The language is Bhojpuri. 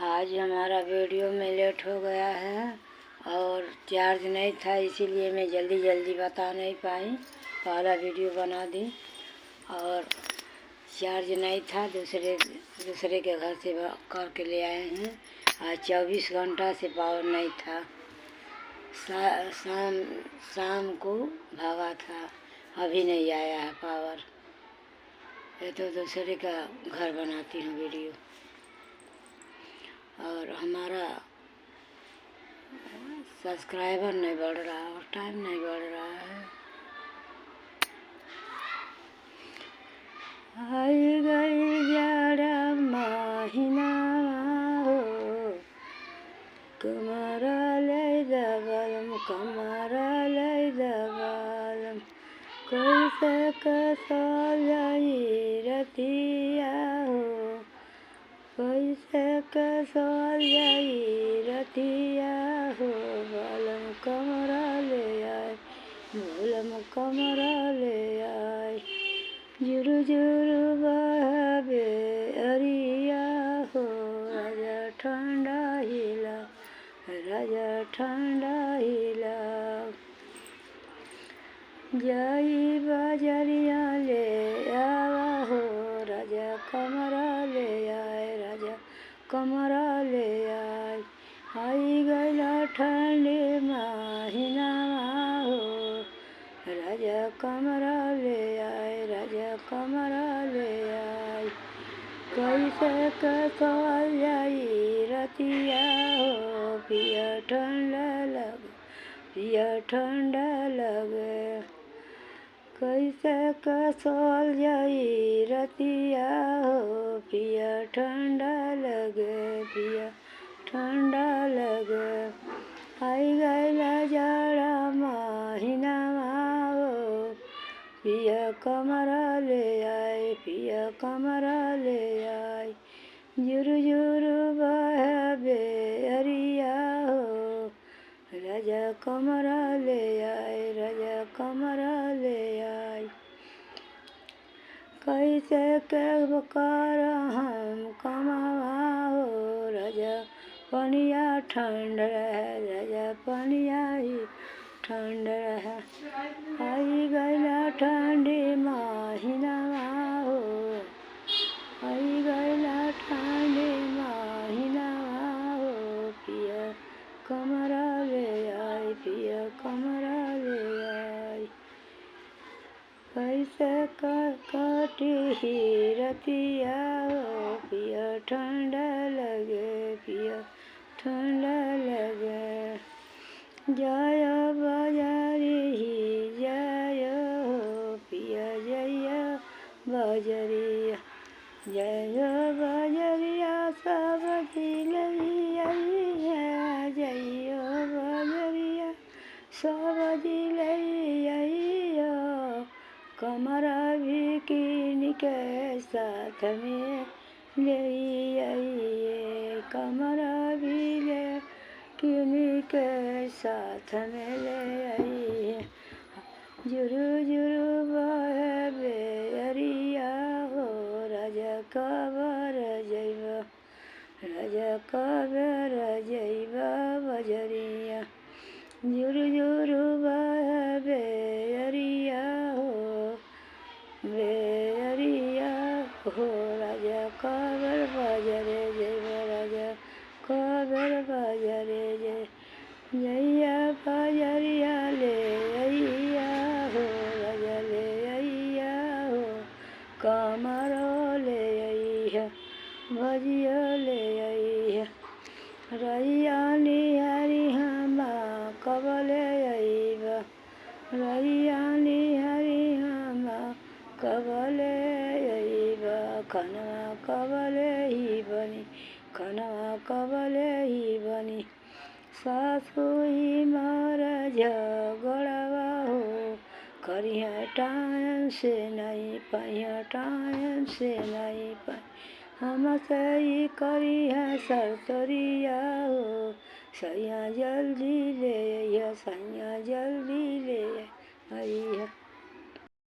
आज हमारा वीडियो में लेट हो गया है और चार्ज नहीं था, इसीलिए मैं जल्दी बता नहीं पाई। पहला वीडियो बना दी और चार्ज नहीं था, दूसरे के घर से करके ले आए हैं। आज 24 घंटा से पावर नहीं था। शाम को भागा था, अभी नहीं आया है पावर। ये तो दूसरे का घर बनाती हूँ वीडियो। और हमारा सब्सक्राइबर नहीं बढ़ रहा और टाइम नहीं बढ़ रहा है। आई गई जाड़ा महीना हो, कमरा ले दबलम, कमरा ले दबलम, कैसे कसल जाई रतिया हो, कैसे कसल जाई रतिया हो, बलम कमरा ले आए, बलम कमरा ले आए। जुरु जुरु बहबे अरिया हो, राजा ठंडा हिला, राजा ठंडा हिला। जाई बाजरिया ले आवा हो, राजा कमरा ले आए, राजा कमरा ले आए। आई गला ठंडे महीना हो, राजा कमरा ले आए, राजा कमरा ले आए। कैसे कसल जाई रतिया हो, पिया ठंडा लगे, पिया ठंडा लगे। कैसे कसल जाई रतिया हो, पिया ठंडा लगे, पिया ठंडा लगे। आई गला जाड़ा महीना हो, पिया कमरा ले आए, पिया कमरा ले आए। जुरु जुरु बहबे अरिया हो, राजा कमरा ले आए, राजा कमरा ले आए। कैसे के बकार हम कमावा हो, राजा पनिया ठंड रहे, राजा पनिया ही ठंड रहे। आई गला ठंडी महीना हो, आई गला ठंडी महीना हो, पिया कमरा ले आए, पिया कमरा ले आए। कैसे कटी ही रतिया हो, पिया ठंडा लगे, पिया ठंडा लगे। जय बजरी ही जय हो, पिया जय बजरिया, जय बजरिया सब दिलैया, जय बजरिया सब दिलैया। कमरा भी किन के साथ में ले आइए, कमरा भी ले किन के साथ में ले आइए। जुरु जुरु बहबे अरिया हो, राजा कबर जइबा, राजा कबर जइबा बजरिया। जुरु जुरु बहबे अरिया हो, बेअरिया हो, राजा कबर बजरे जइबा, राजा कबर बजरे जइया बजरिया ले अइया हो, राजा ले अइया हो, कमरो ले अइया, भजिया ले अइया। रैया निहारी हमा कब ले अइबा, रैया निहारी हमा कब ले अइबा। खनवा कब ले ही बनी, खनवा कब ले ही बनी। सासु ही मार झगड़वा हो, करिया टाइम से नहीं पाइया, टाइम से नहीं पाई। हमसे ही करिया सरतरिया हो, सैया जल्दी ले आइया, सैया जल्दी ले आइया।